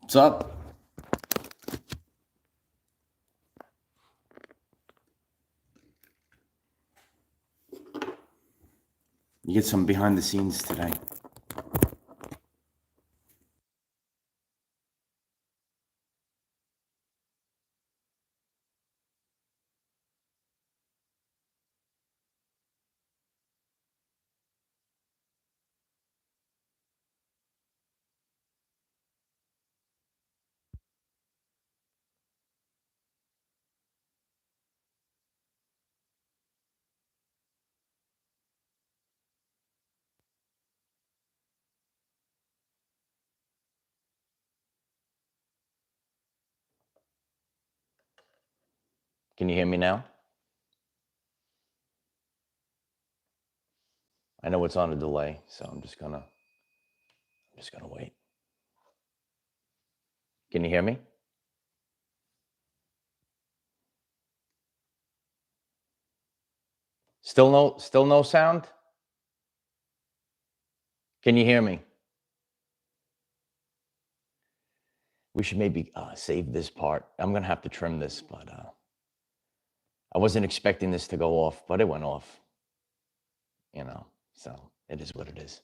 What's up? You get some behind the scenes today. Can you hear me now? I know it's on a delay, so I'm just gonna wait. Can you hear me? Still no sound? Can you hear me? We should maybe save this part. I'm gonna have to trim this, but I wasn't expecting this to go off, but it went off. You know, so it is what it is.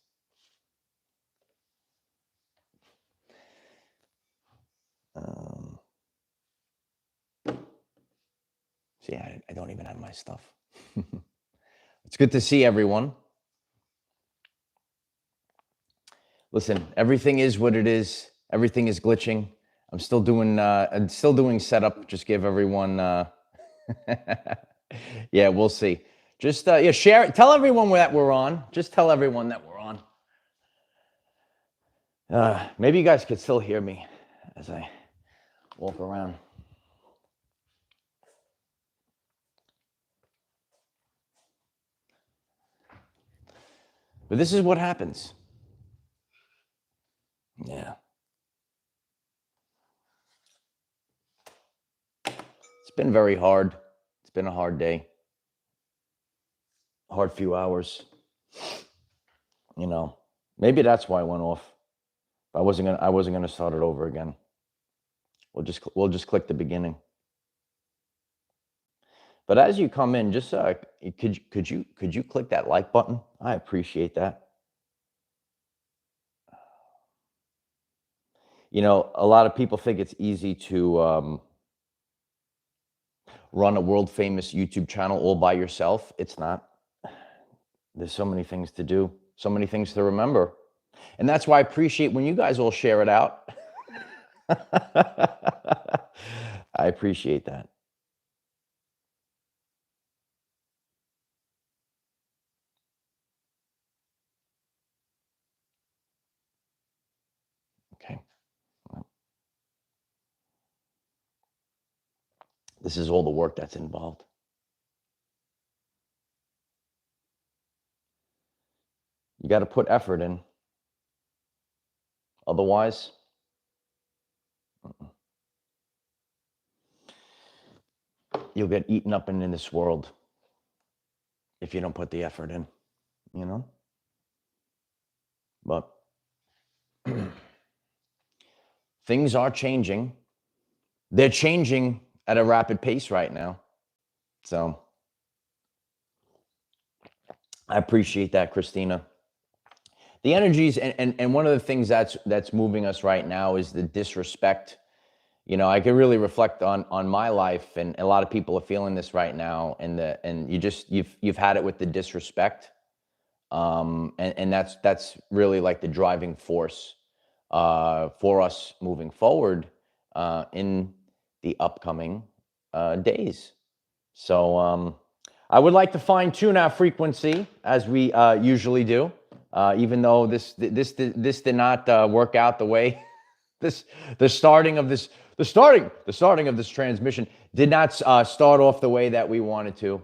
See, I don't even have my stuff. It's good to see everyone. Listen, everything is what it is. Everything is glitching. I'm still doing setup. Just give everyone. Yeah, we'll see. Just share it. Tell everyone that we're on. Just tell everyone that we're on. Maybe you guys could still hear me as I walk around. But this is what happens. Yeah. It's been very hard. It's been a hard day. Hard few hours. You know, maybe that's why I went off. I wasn't gonna start it over again. We'll just click the beginning. But as you come in, just could you click that like button? I appreciate that. You know, a lot of people think it's easy to run a world famous YouTube channel all by yourself. It's not. There's so many things to do, so many things to remember. And that's why I appreciate when you guys all share it out. I appreciate that. Okay. This is all the work that's involved. You got to put effort in. Otherwise, you'll get eaten up in this world if you don't put the effort in, you know? But things are changing. They're changing at a rapid pace right now. So I appreciate that, Christina. The energies and one of the things that's moving us right now is the disrespect. You know, I can really reflect on my life, and a lot of people are feeling this right now. And you've had it with the disrespect, and that's really like the driving force for us moving forward in the upcoming days. So I would like to fine tune our frequency as we usually do. Even though this did not work out the way the starting of this transmission did not start off the way that we wanted to.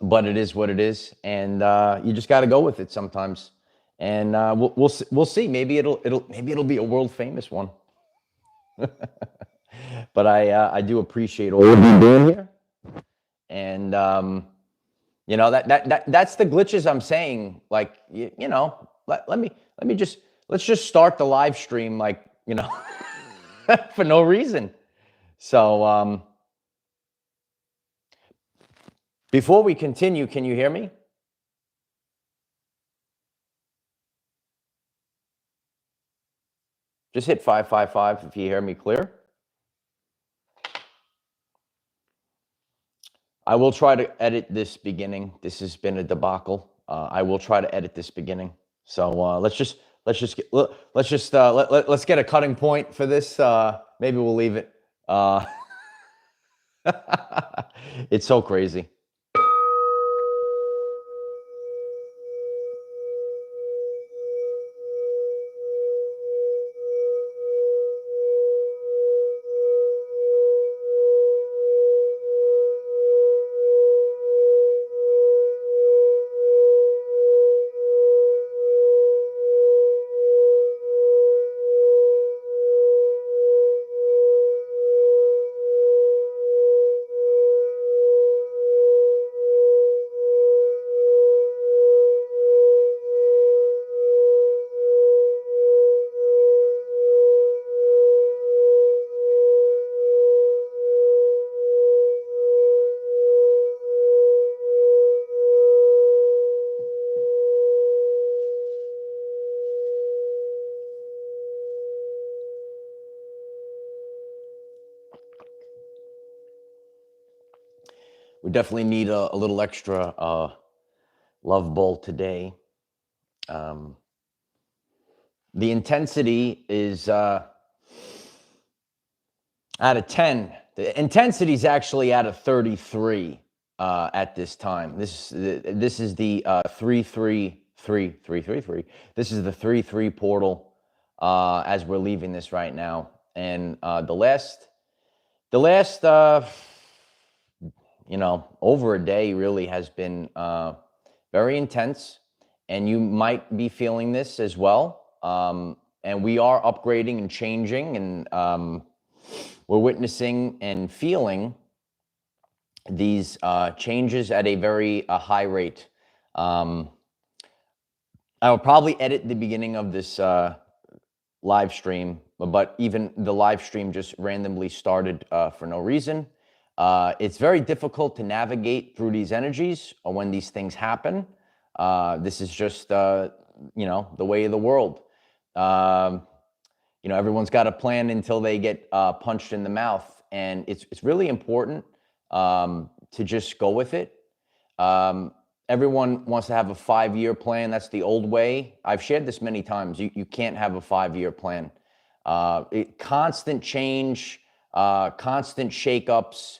But it is what it is, and you just got to go with it sometimes. And we'll see. Maybe it'll be a world famous one. But I do appreciate all of you being here, and you know, that's the glitches I'm saying. Like, you know, let's just start the live stream like you know, for no reason. So before we continue, can you hear me? Just hit 555 if you hear me clear. I will try to edit this beginning. This has been a debacle. I will try to edit this beginning. So let's get a cutting point for this. Maybe we'll leave it. It's so crazy. We definitely need a little extra love bowl today. The intensity is out of 10. The intensity is actually out of 33 at this time. This is the 333. This is the 3-3 portal as we're leaving this right now. And the last over a day really has been very intense, and you might be feeling this as well. And we are upgrading and changing, and we're witnessing and feeling these changes at a very high rate. I will probably edit the beginning of this live stream, but even the live stream just randomly started for no reason. It's very difficult to navigate through these energies when these things happen. This is just, the way of the world. Everyone's got a plan until they get punched in the mouth. And it's really important to just go with it. Everyone wants to have a 5-year plan. That's the old way. I've shared this many times. You can't have a 5-year plan. Constant change, constant shakeups.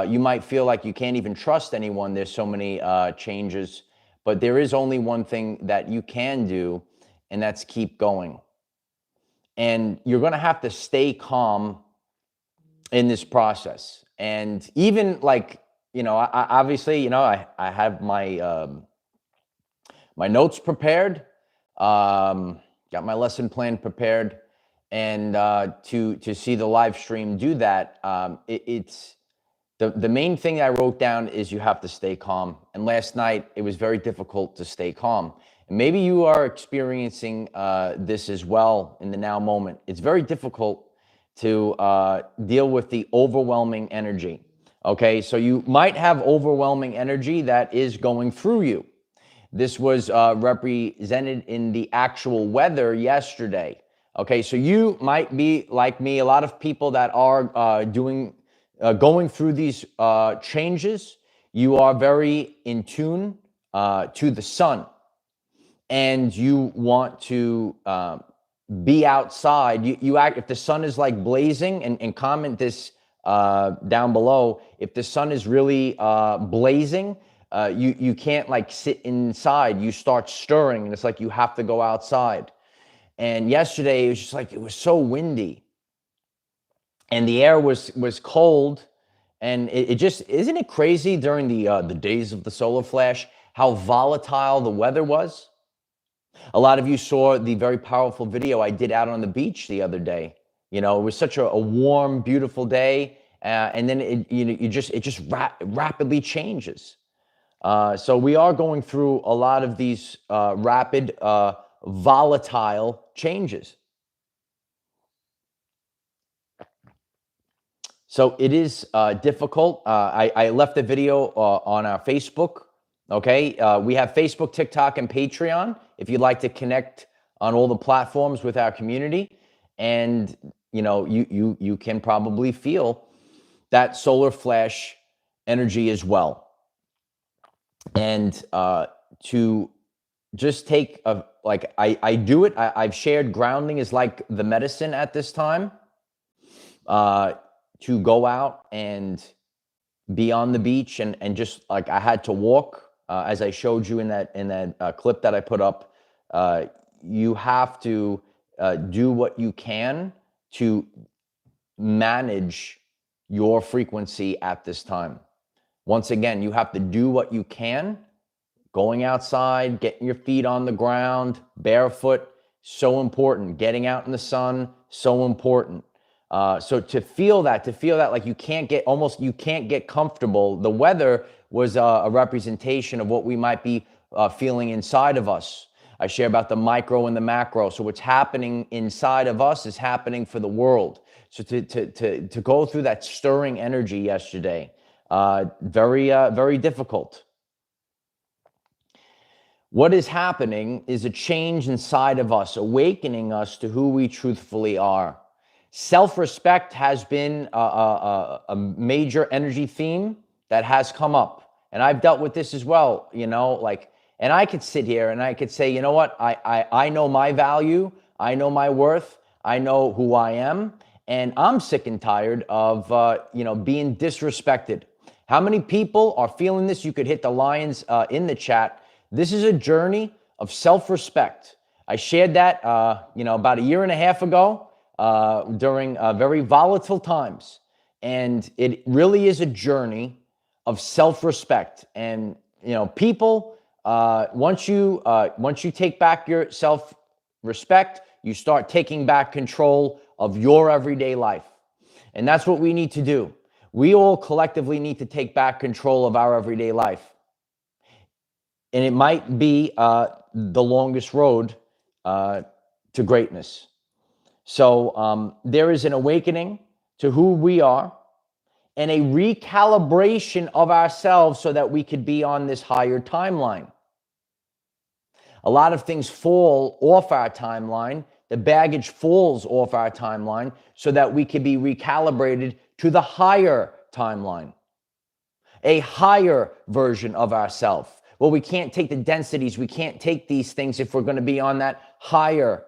You might feel like you can't even trust anyone. There's so many changes, but there is only one thing that you can do, and that's keep going. And you're going to have to stay calm in this process. And even I have my my notes prepared, got my lesson plan prepared, and to see the live stream do that, it's the main thing I wrote down is you have to stay calm. And last night it was very difficult to stay calm. And maybe you are experiencing this as well in the now moment. It's very difficult to deal with the overwhelming energy. Okay, so you might have overwhelming energy that is going through you. This was represented in the actual weather yesterday. Okay, so you might be like me, a lot of people that are going through these changes. You are very in tune to the sun, and you want to be outside. You act, if the sun is like blazing, and comment this down below. If the sun is really blazing, you can't like sit inside. You start stirring, and it's like you have to go outside. And yesterday it was just like, it was so windy, and the air was cold, and it just, isn't it crazy during the days of the solar flash how volatile the weather was? A lot of you saw the very powerful video I did out on the beach the other day. It was such a warm, beautiful day, and then it just rapidly changes. So we are going through a lot of these rapid, volatile changes. So it is difficult. I left a video on our Facebook. Okay, we have Facebook, TikTok, and Patreon. If you'd like to connect on all the platforms with our community, and you can probably feel that solar flash energy as well. And to just take I do it. I've shared grounding is like the medicine at this time. To go out and be on the beach and just like I had to walk, as I showed you in that clip that I put up. You have to do what you can to manage your frequency at this time. Once again, you have to do what you can. Going outside, getting your feet on the ground, barefoot, so important. Getting out in the sun, so important. So to feel that like you can't get comfortable. The weather was a representation of what we might be feeling inside of us. I share about the micro and the macro. So what's happening inside of us is happening for the world. So to go through that stirring energy yesterday, very difficult. What is happening is a change inside of us, awakening us to who we truthfully are. Self-respect has been a major energy theme that has come up. And I've dealt with this as well, and I could sit here and I could say, you know what, I know my value, I know my worth, I know who I am, and I'm sick and tired of, being disrespected. How many people are feeling this? You could hit the lions in the chat. This is a journey of self-respect. I shared that, about a year and a half ago. During very volatile times. And it really is a journey of self-respect. And, people, once you take back your self-respect, you start taking back control of your everyday life. And that's what we need to do. We all collectively need to take back control of our everyday life. And it might be the longest road to greatness. So there is an awakening to who we are and a recalibration of ourselves so that we could be on this higher timeline. A lot of things fall off our timeline. The baggage falls off our timeline so that we could be recalibrated to the higher timeline, a higher version of ourselves. Well, we can't take the densities. We can't take these things if we're going to be on that higher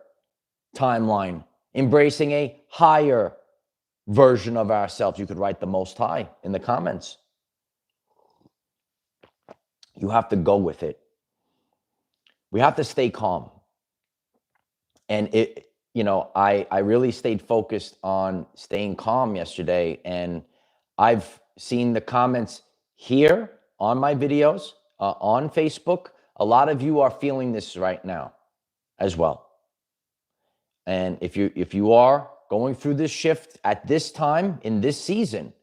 timeline. Embracing a higher version of ourselves. You could write the Most High in the comments. You have to go with it. We have to stay calm. And I really stayed focused on staying calm yesterday. And I've seen the comments here on my videos, on Facebook. A lot of you are feeling this right now as well. And if you are going through this shift at this time in this season,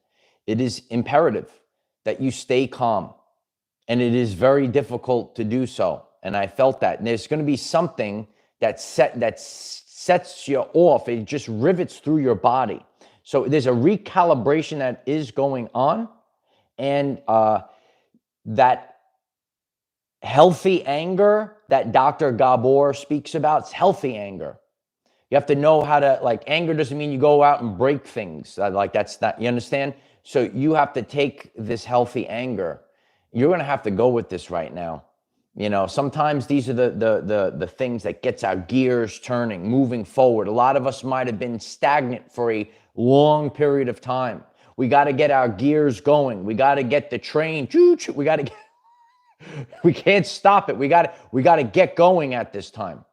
it is imperative that you stay calm. And it is very difficult to do so. And I felt that. And there's going to be something that sets you off. It just rivets through your body. So there's a recalibration that is going on. And that healthy anger that Dr. Gabor speaks about, it's healthy anger. You have to know how to, anger doesn't mean you go out and break things. That's not, you understand? So you have to take this healthy anger. You're going to have to go with this right now. Sometimes these are the things that gets our gears turning, moving forward. A lot of us might have been stagnant for a long period of time. We got to get our gears going. We got to get the train. We got to get, we can't stop it. We got to get going at this time.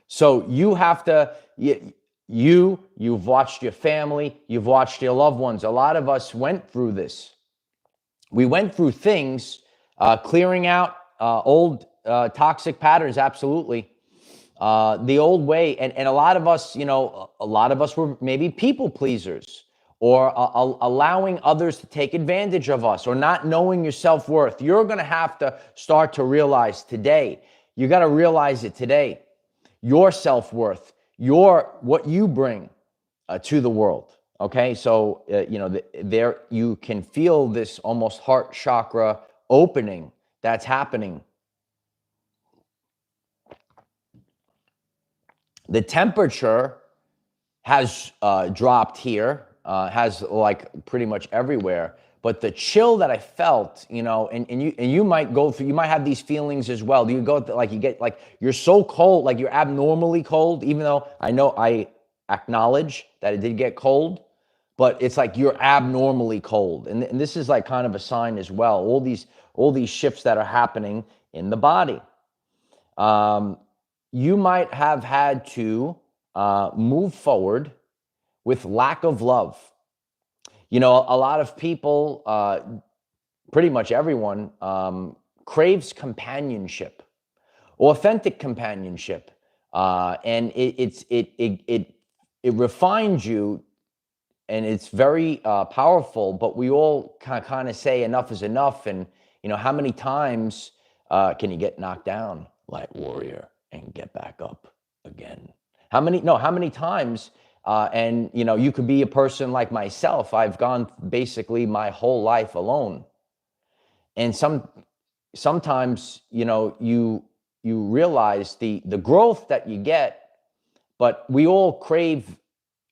So you have to, you've watched your family, you've watched your loved ones. A lot of us went through this. We went through things, clearing out old toxic patterns, absolutely. The old way, and a lot of us, a lot of us were maybe people pleasers or allowing others to take advantage of us or not knowing your self-worth. You're going to have to start to realize today. You got to realize it today. Your self-worth, what you bring, to the world. Okay, so there you can feel this almost heart chakra opening that's happening. The temperature has dropped here, has like pretty much everywhere. But the chill that I felt, and you might go through, you might have these feelings as well. You go like you get like you're so cold, like you're abnormally cold. Even though I acknowledge that it did get cold, but it's like you're abnormally cold, and this is like kind of a sign as well. All these shifts that are happening in the body. You might have had to move forward with lack of love. A lot of people, pretty much everyone, craves companionship, authentic companionship, and it refines you, and it's very powerful. But we all kind of say enough is enough, and how many times can you get knocked down, light warrior, and get back up again? How many times? And you could be a person like myself. I've gone basically my whole life alone, and sometimes you realize the growth that you get. But we all crave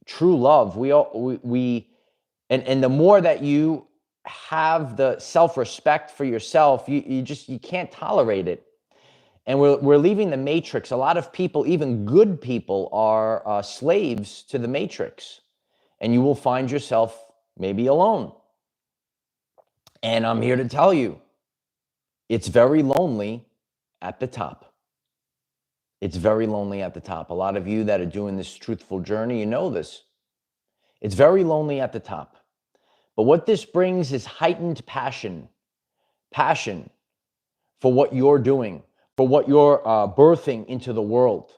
true love. And the more that you have the self-respect for yourself, you can't tolerate it. And we're leaving the matrix. A lot of people, even good people, are slaves to the matrix. And you will find yourself maybe alone. And I'm here to tell you, it's very lonely at the top. It's very lonely at the top. A lot of you that are doing this truthful journey, you know this. It's very lonely at the top. But what this brings is heightened passion for what you're doing, for what you're birthing into the world.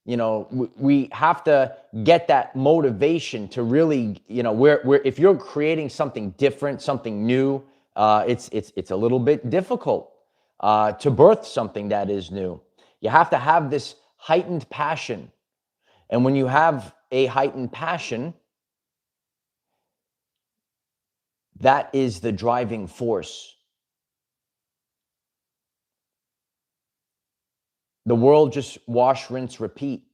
We have to get that motivation to really, where if you're creating something different, something new, it's a little bit difficult to birth something that is new. You have to have this heightened passion. And when you have a heightened passion, that is the driving force. The world just wash, rinse, repeat.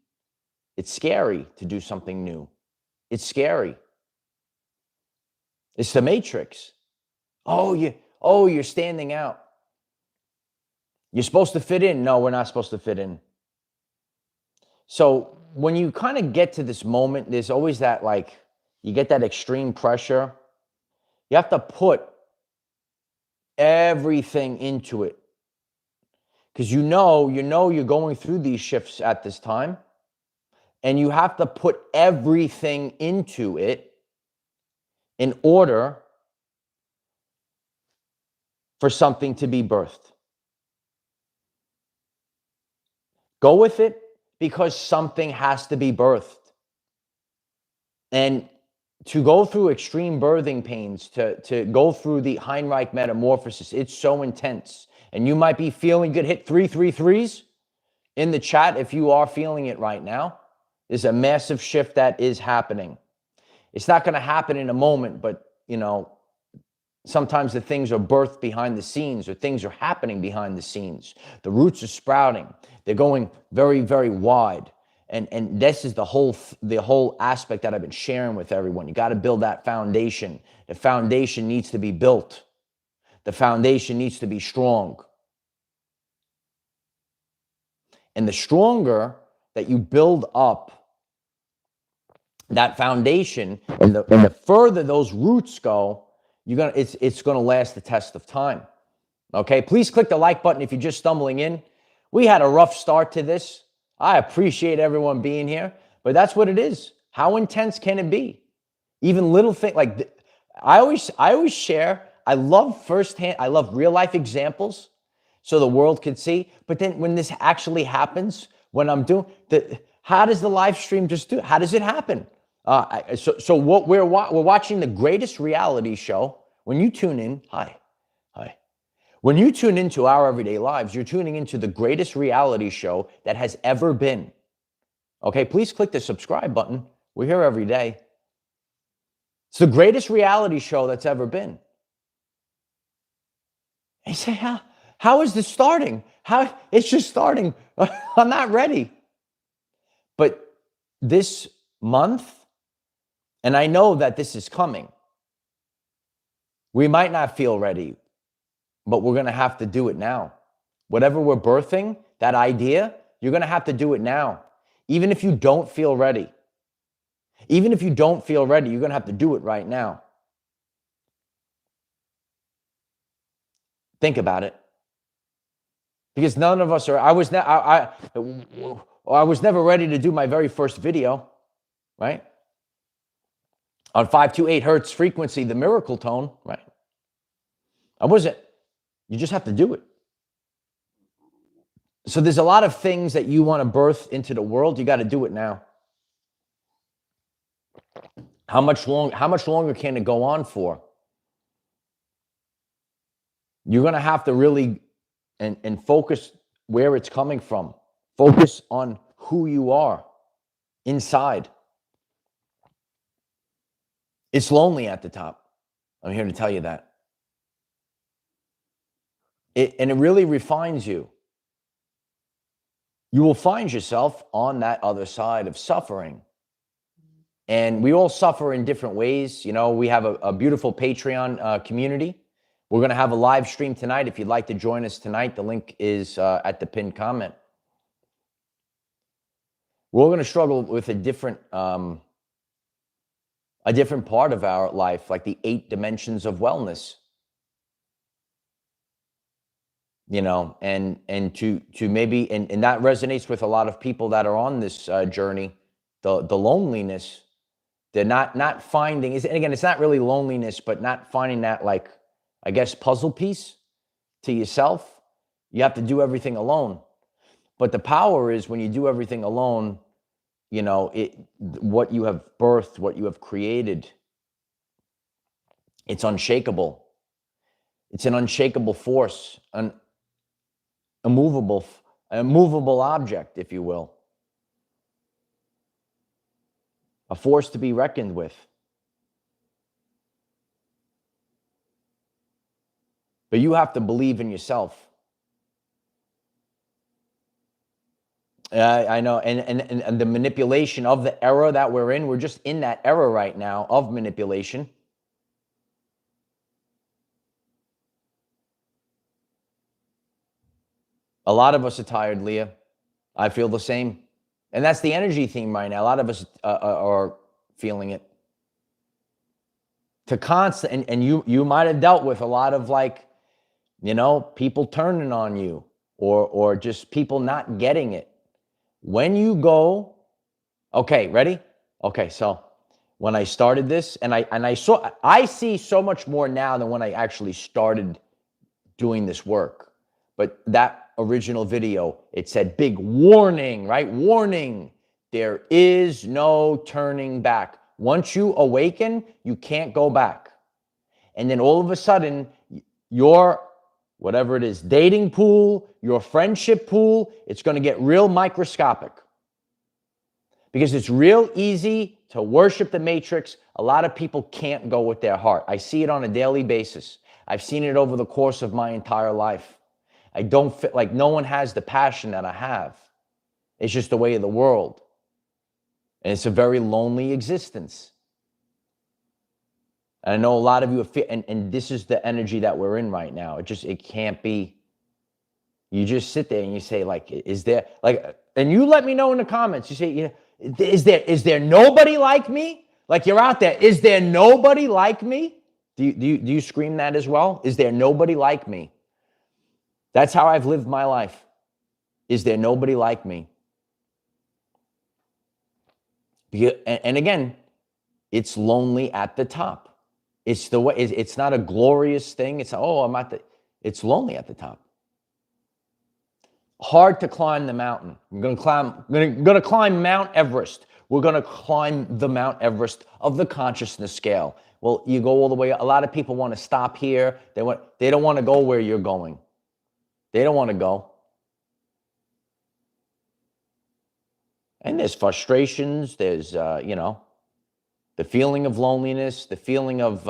It's scary to do something new. It's scary. It's the matrix. You're standing out. You're supposed to fit in. No, we're not supposed to fit in. So when you kind of get to this moment, there's always that, like, you get that extreme pressure. You have to put everything into it. Because you're going through these shifts at this time. And you have to put everything into it in order for something to be birthed. Go with it because something has to be birthed. And to go through extreme birthing pains, to go through the Heinrich metamorphosis, it's so intense. And you might be feeling good. Hit 333s in the chat if you are feeling it right now. There's a massive shift that is happening. It's not going to happen in a moment, but sometimes the things are birthed behind the scenes, or things are happening behind the scenes. The roots are sprouting. They're going very, very wide. And this is the whole aspect that I've been sharing with everyone. You got to build that foundation. The foundation needs to be built. The foundation needs to be strong. And the stronger that you build up that foundation, and the further those roots go, it's gonna last the test of time. Okay, please click the like button if you're just stumbling in. We had a rough start to this. I appreciate everyone being here, but that's what it is. How intense can it be? Even little things like I always share. I love real life examples so the world could see. But then when this actually happens, when I'm doing how does the live stream just do? How does it happen? So what we're watching the greatest reality show. When you tune in, hi. When you tune into our everyday lives, you're tuning into the greatest reality show that has ever been. Okay, please click the subscribe button We're here every day. It's the greatest reality show that's ever been. And you say, how is this starting? How it's just starting. I'm not ready. But this month, and I know that this is coming, we might not feel ready, but we're going to have to do it now. Whatever we're birthing, that idea, you're going to have to do it now. Even if you don't feel ready. Even if you don't feel ready, you're going to have to do it right now. Think about it. Because none of us are, I was never ready to do my very first video, right? On 528 hertz frequency, the miracle tone, right? I wasn't. You just have to do it. So there's a lot of things that you want to birth into the world. You got to do it now. How much longer can it go on for? You're going to have to really and focus where it's coming from. Focus on who you are inside. It's lonely at the top. I'm here to tell you that. And it really refines you. You will find yourself on that other side of suffering. And we all suffer in different ways. You know, we have a beautiful Patreon community. We're going to have a live stream tonight. If you'd like to join us tonight, the link is at the pinned comment. We're going to struggle with a different part of our life, like the 8 dimensions of wellness. You know, and to maybe, and that resonates with a lot of people that are on this journey, the loneliness. They're not finding, and again, it's not really loneliness, but not finding that, like, I guess, puzzle piece to yourself. You have to do everything alone. But the power is when you do everything alone, you know, what you have birthed, what you have created, it's unshakable. It's an unshakable force, a movable object, if you will. A force to be reckoned with. But you have to believe in yourself. I know, and the manipulation of the era that we're in, we're just in that era right now of manipulation. A lot of us are tired, Leah. I feel the same. And that's the energy theme right now. A lot of us are feeling it. To constant, and you might have dealt with a lot of, like, you know, people turning on you or just people not getting it. When you go, okay, ready? Okay, so when I started this, and I see so much more now than when I actually started doing this work. But that original video, it said big warning, right? Warning. There is no turning back. Once you awaken, you can't go back. And then all of a sudden, your, whatever it is, dating pool, your friendship pool, it's going to get real microscopic. Because it's real easy to worship the matrix. A lot of people can't go with their heart. I see it on a daily basis. I've seen it over the course of my entire life. I don't feel like no one has the passion that I have. It's just the way of the world. And it's a very lonely existence. And I know a lot of you have, and this is the energy that we're in right now. It can't be. You just sit there and you say, like, is there, like, and you let me know in the comments. You say, you know, is there nobody like me? Like, you're out there. Is there nobody like me? Do you scream that as well? Is there nobody like me? That's how I've lived my life. Is there nobody like me? And again, it's lonely at the top. It's the way. It's not a glorious thing. It's, oh, I'm at the. It's lonely at the top. Hard to climb the mountain. I'm going to climb Mount Everest. We're going to climb the Mount Everest of the consciousness scale. Well, you go all the way. A lot of people want to stop here. They don't want to go where you're going. They don't want to go. And there's frustrations. There's, you know, The feeling of loneliness, the feeling of,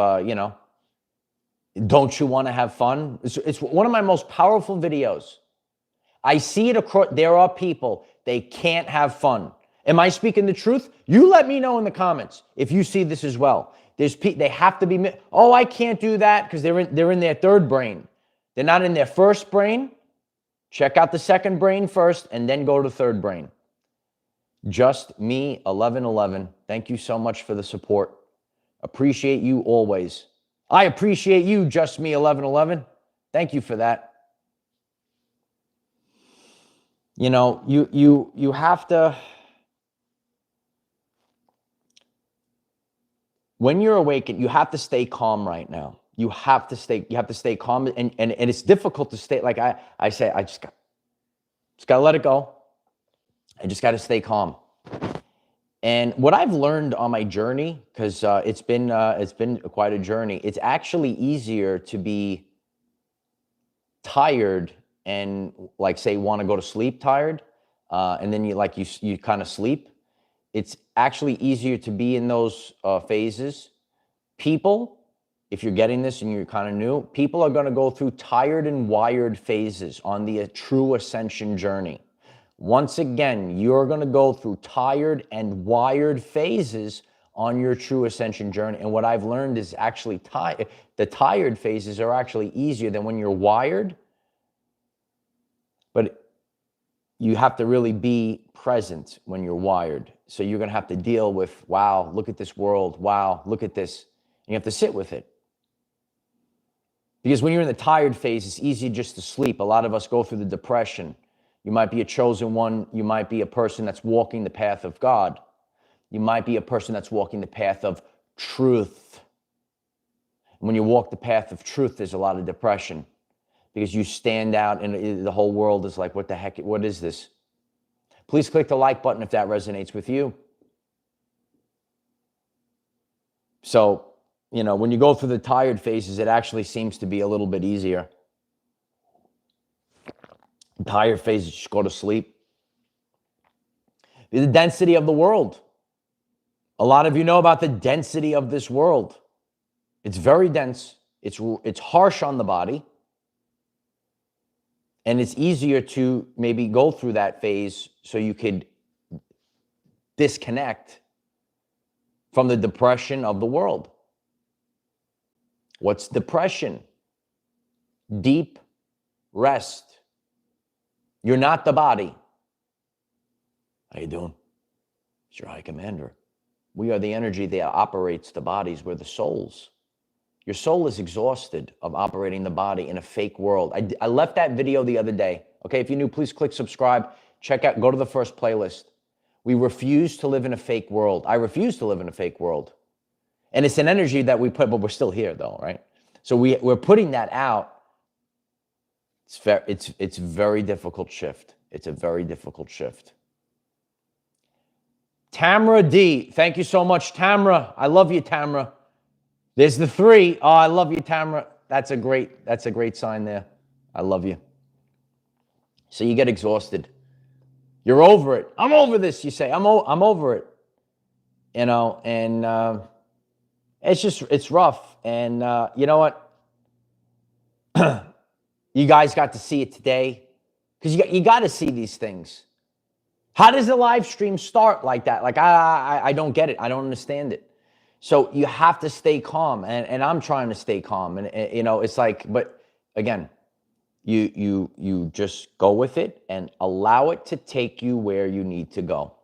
don't you want to have fun? It's one of my most powerful videos. I see it across. There are people, they can't have fun. Am I speaking the truth? You let me know in the comments if you see this as well. They have to be, oh, I can't do that because they're in their third brain. They're not in their first brain. Check out the second brain first and then go to third brain. Just me 1111. Thank you so much for the support. Appreciate you always. I appreciate you, Just me 1111. Thank you for that. You have to, when you're awakened, you have to stay calm right now. You have to stay calm, and it's difficult to stay. Like I say, I just got to let it go. I just got to stay calm. And what I've learned on my journey, because it's been quite a journey, it's actually easier to be tired and like say want to go to sleep tired, and then you kind of sleep. It's actually easier to be in those phases. People, if you're getting this and you're kind of new, people are going to go through tired and wired phases on the true ascension journey. Once again, you're going to go through tired and wired phases on your true ascension journey. And what I've learned is actually the tired phases are actually easier than when you're wired. But you have to really be present when you're wired. So you're going to have to deal with, wow, look at this world. Wow, look at this. And you have to sit with it. Because when you're in the tired phase, it's easy just to sleep. A lot of us go through the depression. You might be a chosen one. You might be a person that's walking the path of God. You might be a person that's walking the path of truth. And when you walk the path of truth, there's a lot of depression because you stand out and the whole world is like, what the heck? What is this? Please click the like button if that resonates with you. So, when you go through the tired phases, it actually seems to be a little bit easier. Tired phases, just go to sleep. The density of the world. A lot of you know about the density of this world. It's very dense. It's harsh on the body. And it's easier to maybe go through that phase so you could disconnect from the depression of the world. What's depression? Deep rest. You're not the body. How you doing? It's your high commander. We are the energy that operates the bodies. We're the souls. Your soul is exhausted of operating the body in a fake world. I left that video the other day. Okay, if you're new, please click subscribe. Check out, go to the first playlist. We refuse to live in a fake world. I refuse to live in a fake world. And it's an energy that we put, but we're still here though, right? So we're putting that out. It's very difficult shift. It's a very difficult shift. Tamra D, thank you so much, Tamra. I love you, Tamra. There's the 3. Oh, I love you, Tamra. That's a great sign there. I love you. So you get exhausted. You're over it. I'm over this, you say. I'm over it. And it's rough. And you know what? You guys got to see it today because you got to see these things. How does the live stream start like that? Like, I don't get it. I don't understand it. So you have to stay calm. And I'm trying to stay calm. And it's like, but again, you just go with it and allow it to take you where you need to go.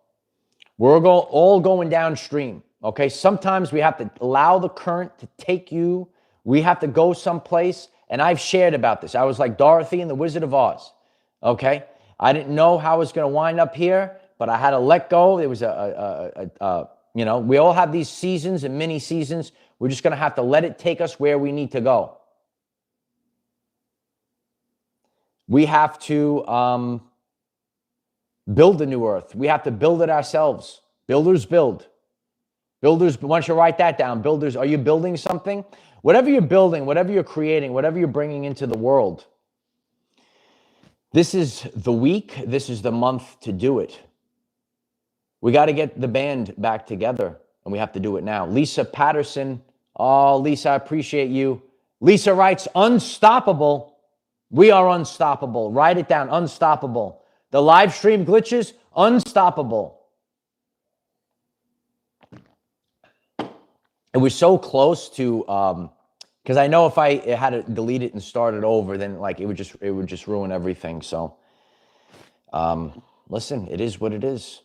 We're all going downstream. Okay. Sometimes we have to allow the current to take you. We have to go someplace. And I've shared about this. I was like Dorothy in The Wizard of Oz. Okay. I didn't know how I was going to wind up here, but I had to let go. There was we all have these seasons and mini seasons. We're just going to have to let it take us where we need to go. We have to build the new earth. We have to build it ourselves. Builders build. Builders, why don't you write that down? Builders, are you building something? Whatever you're building, whatever you're creating, whatever you're bringing into the world, this is the week, this is the month to do it. We got to get the band back together. and we have to do it now. Lisa Patterson. Oh, Lisa, I appreciate you. Lisa writes, unstoppable. We are unstoppable. Write it down, unstoppable. The live stream glitches, unstoppable. It was so close to, because I know if I had to delete it and start it over, then like it would just ruin everything. So, listen, it is what it is.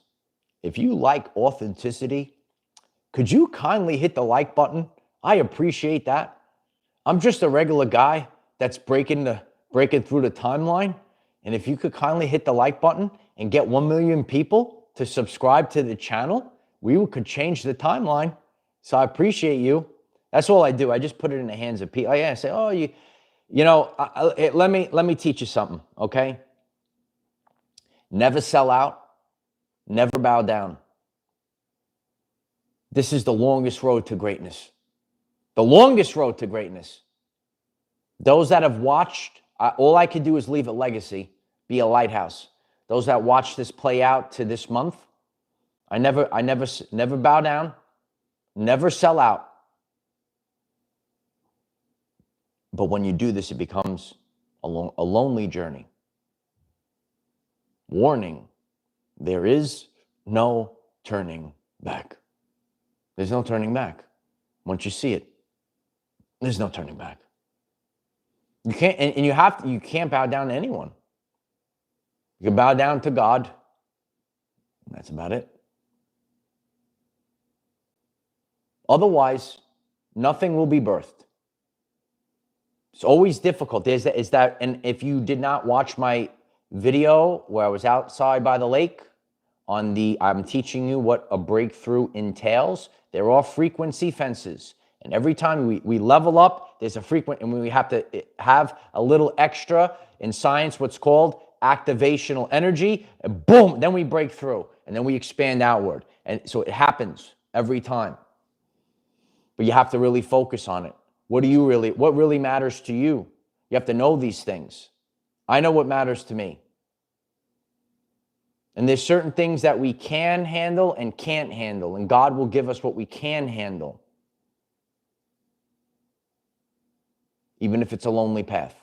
If you like authenticity, could you kindly hit the like button? I appreciate that. I'm just a regular guy that's breaking through the timeline. And if you could kindly hit the like button and get 1 million people to subscribe to the channel, we could change the timeline. So I appreciate you. That's all I do. I just put it in the hands of people. I say, oh, you know, let me teach you something, okay? Never sell out. Never bow down. This is the longest road to greatness. The longest road to greatness. Those that have watched, all I can do is leave a legacy, be a lighthouse. Those that watch this play out to this month, I never bow down, never sell out. But when you do this, it becomes a lonely journey. Warning, there is no turning back. There's no turning back. Once you see it, there's no turning back. You can't, and you can't bow down to anyone. You can bow down to God. And that's about it. Otherwise, nothing will be birthed. It's always difficult. And if you did not watch my video where I was outside by the lake, I'm teaching you what a breakthrough entails. They're all frequency fences. And every time we level up, there's a and we have to have a little extra in science, what's called activational energy. And boom, then we break through and then we expand outward. And so it happens every time. But you have to really focus on it. What really matters to you? You have to know these things. I know what matters to me. And there's certain things that we can handle and can't handle. And God will give us what we can handle. Even if it's a lonely path.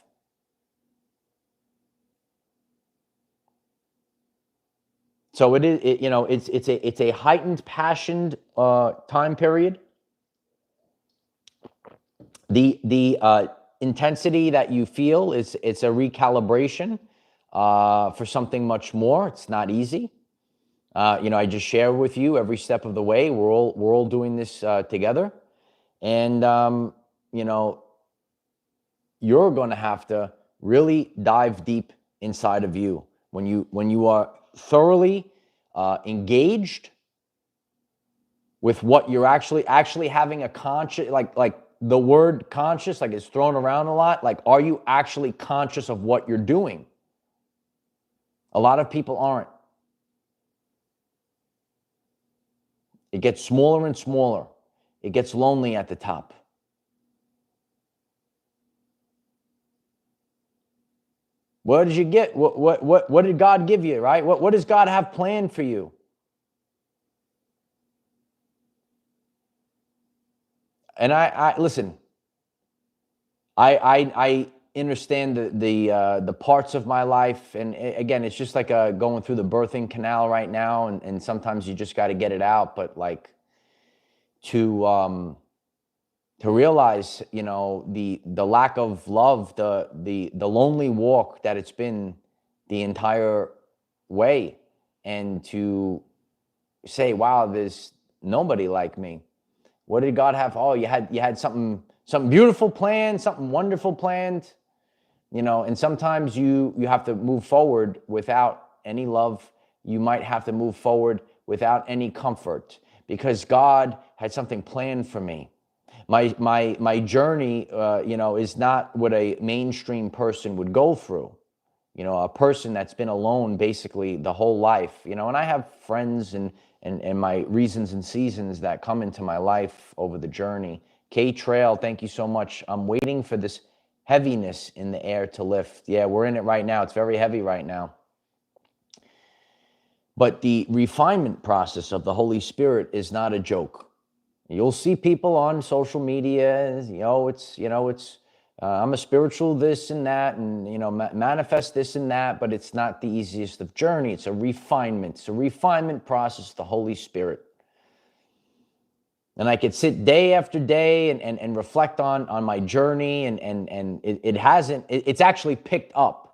So it's a heightened, passioned time period. The intensity that you feel it's a recalibration for something much more. It's not easy. I just share with you every step of the way. We're all doing this together, and you're going to have to really dive deep inside of you when you are thoroughly engaged with what you're actually having a conscious, like the word conscious, like it's thrown around a lot. Like, are you actually conscious of what you're doing? A lot of people aren't. It gets smaller and smaller. It gets lonely at the top. What did you get? What did God give you, right? What does God have planned for you? And I listen. I understand the parts of my life, and again, it's just like going through the birthing canal right now, and sometimes you just got to get it out. But like to realize, the lack of love, the lonely walk that it's been the entire way, and to say, wow, there's nobody like me. What did God have? Oh, you had something beautiful planned, something wonderful planned, and sometimes you have to move forward without any love. You might have to move forward without any comfort, because God had something planned for me. My journey, is not what a mainstream person would go through. A person that's been alone basically the whole life, and I have friends and my reasons and seasons that come into my life over the journey. K Trail, thank you so much. I'm waiting for this heaviness in the air to lift. Yeah, we're in it right now. It's very heavy right now. But the refinement process of the Holy Spirit is not a joke. You'll see people on social media, I'm a spiritual this and that, and, manifest this and that, but it's not the easiest of journey. It's a refinement. It's a refinement process, the Holy Spirit. And I could sit day after day and reflect on my journey, and it's actually picked up.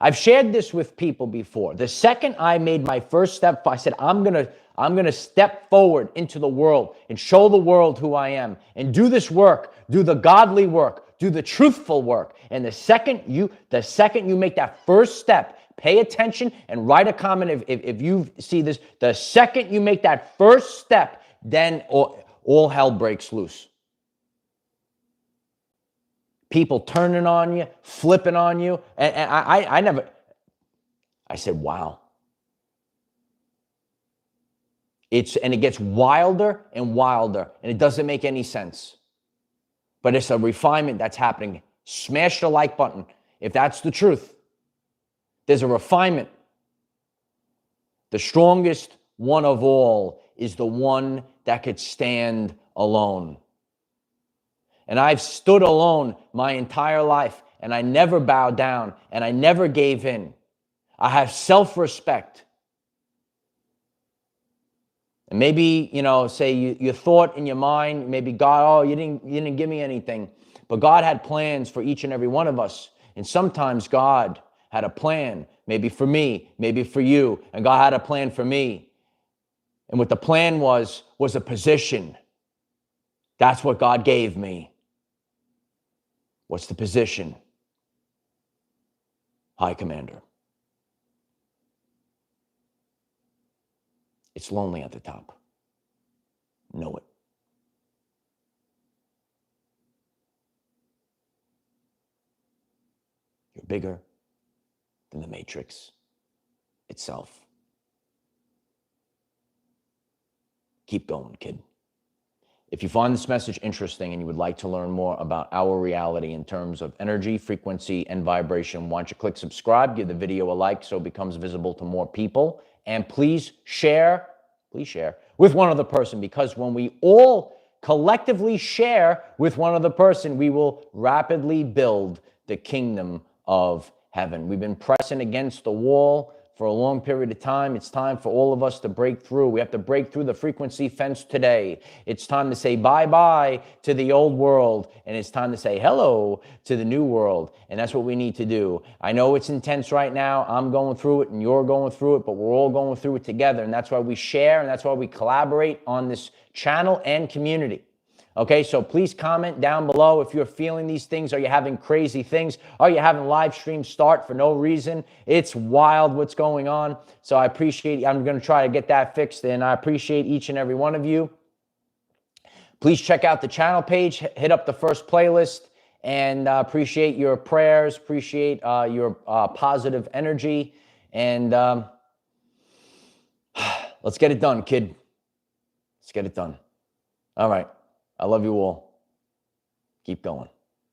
I've shared this with people before. The second I made my first step, I said, I'm gonna step forward into the world and show the world who I am and do this work, do the godly work, do the truthful work. And the second you make that first step, pay attention and write a comment if you see this. The second you make that first step, then all hell breaks loose. People turning on you, flipping on you. And I said, wow. And it gets wilder and wilder, and it doesn't make any sense. But it's a refinement that's happening. Smash the like button if that's the truth. There's a refinement. The strongest one of all is the one that could stand alone. And I've stood alone my entire life, and I never bowed down, and I never gave in. I have self-respect. And maybe, say you thought in your mind, maybe God, you didn't give me anything. But God had plans for each and every one of us. And sometimes God had a plan, maybe for me, maybe for you. And God had a plan for me. And what the plan was a position. That's what God gave me. What's the position? High Commander. It's lonely at the top. Know it. You're bigger than the Matrix itself. Keep going, kid. If you find this message interesting and you would like to learn more about our reality in terms of energy, frequency, and vibration, why don't you click subscribe, give the video a like so it becomes visible to more people, and please share with one other person, because when we all collectively share with one other person, we will rapidly build the kingdom of heaven. We've been pressing against the wall for a long period of time. It's time for all of us to break through. We have to break through the frequency fence today. It's time to say bye-bye to the old world, and it's time to say hello to the new world, and that's what we need to do. I know it's intense right now. I'm going through it, and you're going through it, but we're all going through it together, and that's why we share, and that's why we collaborate on this channel and community. Okay, so please comment down below if you're feeling these things. Are you having crazy things? Are you having live streams start for no reason? It's wild what's going on. So I appreciate, I'm going to try to get that fixed, and I appreciate each and every one of you. Please check out the channel page, hit up the first playlist, and appreciate your prayers, appreciate your positive energy, and let's get it done, kid. Let's get it done. All right. I love you all. Keep going.